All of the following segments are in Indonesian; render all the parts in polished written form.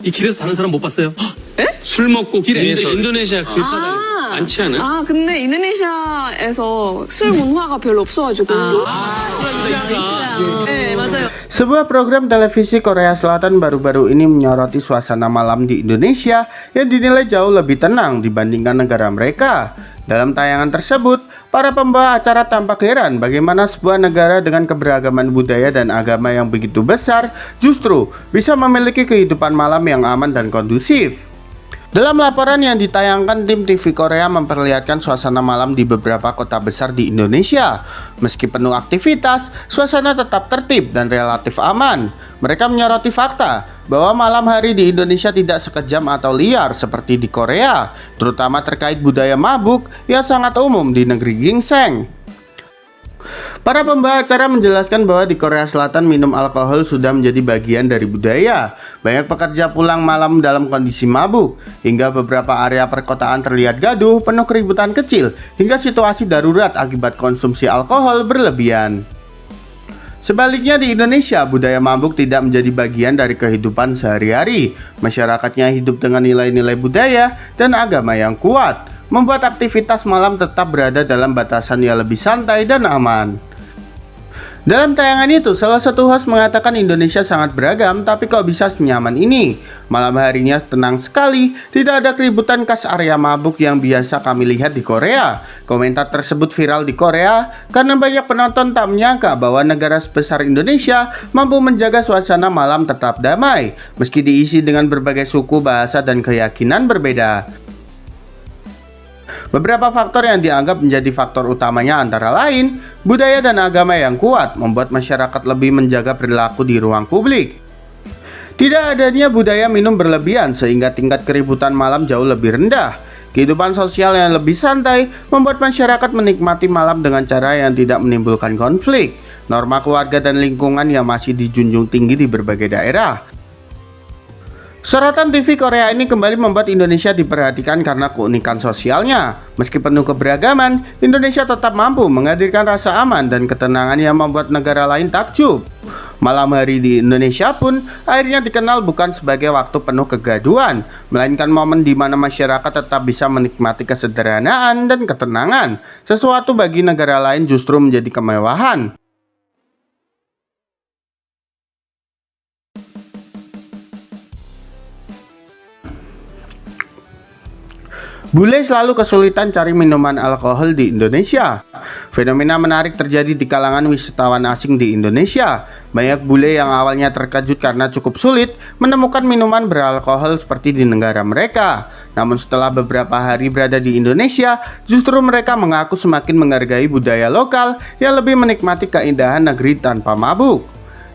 이 길에서 자는 사람 못 봤어요? 술 먹고 길에서 인도네시아 길바닥에 많지 않아요? 아, 근데 인도네시아에서 술 문화가 별로 없어가지고. 네, 맞아요. Sebuah program televisi Korea Selatan baru-baru ini menyoroti suasana malam di Indonesia yang dinilai jauh lebih tenang dibandingkan negara mereka. Dalam tayangan tersebut, para pembawa acara tampak heran bagaimana sebuah negara dengan keberagaman budaya dan agama yang begitu besar justru bisa memiliki kehidupan malam yang aman dan kondusif. Dalam laporan yang ditayangkan, tim TV Korea memperlihatkan suasana malam di beberapa kota besar di Indonesia. Meski penuh aktivitas, suasana tetap tertib dan relatif aman. Mereka menyoroti fakta bahwa malam hari di Indonesia tidak sekejam atau liar seperti di Korea, terutama terkait budaya mabuk yang sangat umum di negeri ginseng. Para pembawa acara menjelaskan bahwa di Korea Selatan minum alkohol sudah menjadi bagian dari budaya. Banyak pekerja pulang malam dalam kondisi mabuk, hingga beberapa area perkotaan terlihat gaduh, penuh keributan kecil, hingga situasi darurat akibat konsumsi alkohol berlebihan. Sebaliknya di Indonesia, budaya mabuk tidak menjadi bagian dari kehidupan sehari-hari. Masyarakatnya hidup dengan nilai-nilai budaya dan agama yang kuat, membuat aktivitas malam tetap berada dalam batasan yang lebih santai dan aman. Dalam tayangan itu, salah satu host mengatakan Indonesia sangat beragam, tapi kok bisa senyaman ini? Malam harinya tenang sekali, tidak ada keributan khas area mabuk yang biasa kami lihat di Korea. Komentar tersebut viral di Korea karena banyak penonton tak menyangka bahwa negara sebesar Indonesia mampu menjaga suasana malam tetap damai, meski diisi dengan berbagai suku, bahasa, dan keyakinan berbeda. Beberapa faktor yang dianggap menjadi faktor utamanya antara lain, budaya dan agama yang kuat membuat masyarakat lebih menjaga perilaku di ruang publik. Tidak adanya budaya minum berlebihan sehingga tingkat keributan malam jauh lebih rendah. Kehidupan sosial yang lebih santai membuat masyarakat menikmati malam dengan cara yang tidak menimbulkan konflik. Norma keluarga dan lingkungan yang masih dijunjung tinggi di berbagai daerah. Sorotan TV Korea ini kembali membuat Indonesia diperhatikan karena keunikan sosialnya. Meski penuh keberagaman, Indonesia tetap mampu menghadirkan rasa aman dan ketenangan yang membuat negara lain takjub. Malam hari di Indonesia pun akhirnya dikenal bukan sebagai waktu penuh kegaduhan, melainkan momen di mana masyarakat tetap bisa menikmati kesederhanaan dan ketenangan. Sesuatu bagi negara lain justru menjadi kemewahan. Bule selalu kesulitan cari minuman alkohol di Indonesia. Fenomena menarik terjadi di kalangan wisatawan asing di Indonesia. Banyak bule yang awalnya terkejut karena cukup sulit menemukan minuman beralkohol seperti di negara mereka. Namun setelah beberapa hari berada di Indonesia, justru mereka mengaku semakin menghargai budaya lokal yang lebih menikmati keindahan negeri tanpa mabuk.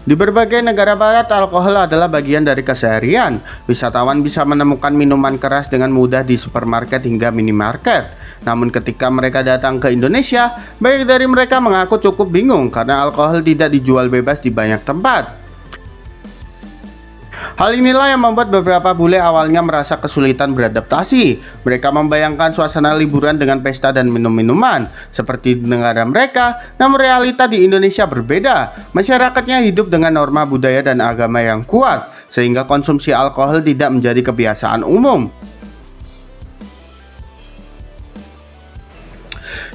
Di berbagai negara barat, alkohol adalah bagian dari keseharian. Wisatawan bisa menemukan minuman keras dengan mudah di supermarket hingga minimarket. Namun ketika mereka datang ke Indonesia, banyak dari mereka mengaku cukup bingung karena alkohol tidak dijual bebas di banyak tempat. Hal inilah yang membuat beberapa bule awalnya merasa kesulitan beradaptasi. Mereka membayangkan suasana liburan dengan pesta dan minum-minuman seperti di negara mereka, namun realita di Indonesia berbeda. Masyarakatnya hidup dengan norma budaya dan agama yang kuat, sehingga konsumsi alkohol tidak menjadi kebiasaan umum.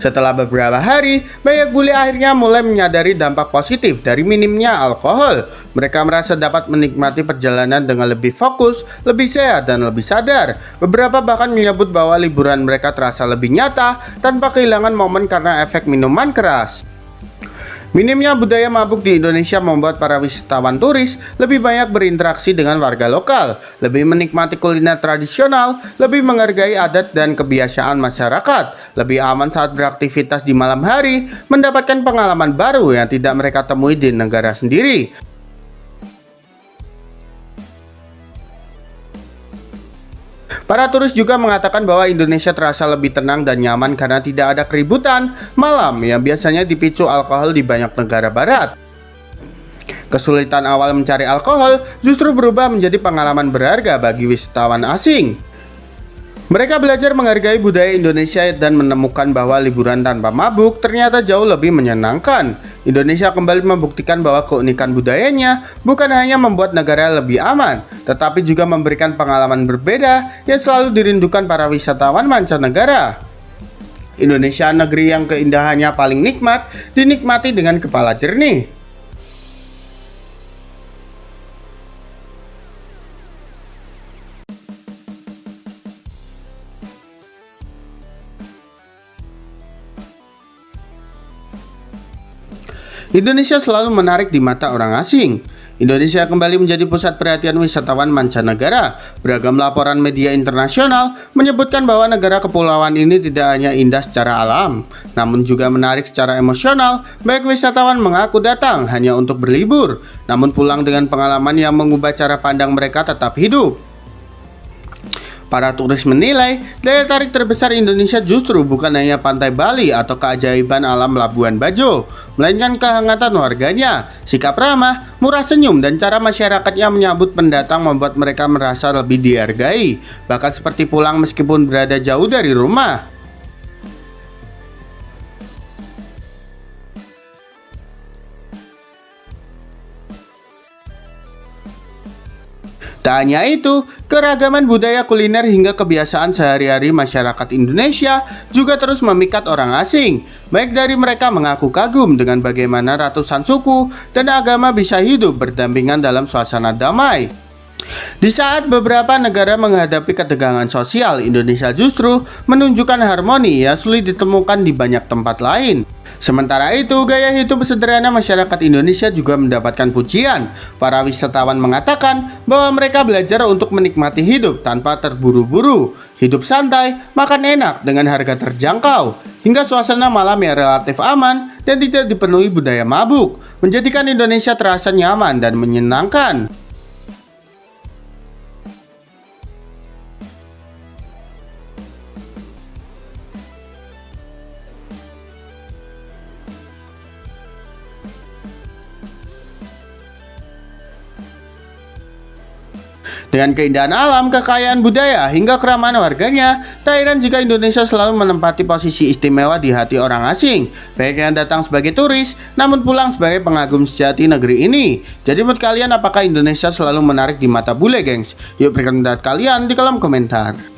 Setelah beberapa hari, banyak bule akhirnya mulai menyadari dampak positif dari minimnya alkohol. Mereka merasa dapat menikmati perjalanan dengan lebih fokus, lebih sehat, dan lebih sadar. Beberapa bahkan menyebut bahwa liburan mereka terasa lebih nyata tanpa kehilangan momen karena efek minuman keras. Minimnya budaya mabuk di Indonesia membuat para wisatawan turis lebih banyak berinteraksi dengan warga lokal, lebih menikmati kuliner tradisional, lebih menghargai adat dan kebiasaan masyarakat, lebih aman saat beraktivitas di malam hari, mendapatkan pengalaman baru yang tidak mereka temui di negara sendiri. Para turis juga mengatakan bahwa Indonesia terasa lebih tenang dan nyaman karena tidak ada keributan malam yang biasanya dipicu alkohol di banyak negara barat. Kesulitan awal mencari alkohol justru berubah menjadi pengalaman berharga bagi wisatawan asing. Mereka belajar menghargai budaya Indonesia dan menemukan bahwa liburan tanpa mabuk ternyata jauh lebih menyenangkan. Indonesia kembali membuktikan bahwa keunikan budayanya bukan hanya membuat negara lebih aman, tetapi juga memberikan pengalaman berbeda yang selalu dirindukan para wisatawan mancanegara. Indonesia, negeri yang keindahannya paling nikmat, dinikmati dengan kepala jernih. Indonesia selalu menarik di mata orang asing. Indonesia kembali menjadi pusat perhatian wisatawan mancanegara. Beragam laporan media internasional menyebutkan bahwa negara kepulauan ini tidak hanya indah secara alam, namun juga menarik secara emosional. Banyak wisatawan mengaku datang hanya untuk berlibur, namun pulang dengan pengalaman yang mengubah cara pandang mereka tetap hidup. Para turis menilai daya tarik terbesar Indonesia justru bukan hanya pantai Bali atau keajaiban alam Labuan Bajo, melainkan kehangatan warganya, sikap ramah, murah senyum, dan cara masyarakatnya menyambut pendatang membuat mereka merasa lebih dihargai, bahkan seperti pulang meskipun berada jauh dari rumah. Tak hanya itu, keragaman budaya kuliner hingga kebiasaan sehari-hari masyarakat Indonesia juga terus memikat orang asing. Baik dari mereka mengaku kagum dengan bagaimana ratusan suku dan agama bisa hidup berdampingan dalam suasana damai. Di saat beberapa negara menghadapi ketegangan sosial, Indonesia justru menunjukkan harmoni yang sulit ditemukan di banyak tempat lain. Sementara itu, gaya hidup sederhana masyarakat Indonesia juga mendapatkan pujian. Para wisatawan mengatakan bahwa mereka belajar untuk menikmati hidup tanpa terburu-buru, hidup santai, makan enak dengan harga terjangkau, hingga suasana malam yang relatif aman dan tidak dipenuhi budaya mabuk, menjadikan Indonesia terasa nyaman dan menyenangkan. Dengan keindahan alam, kekayaan budaya, hingga keramahan warganya, tak heran jika Indonesia selalu menempati posisi istimewa di hati orang asing, baik yang datang sebagai turis, namun pulang sebagai pengagum sejati negeri ini. Jadi menurut kalian, apakah Indonesia selalu menarik di mata bule, gengs? Yuk berikan pendapat kalian di kolom komentar.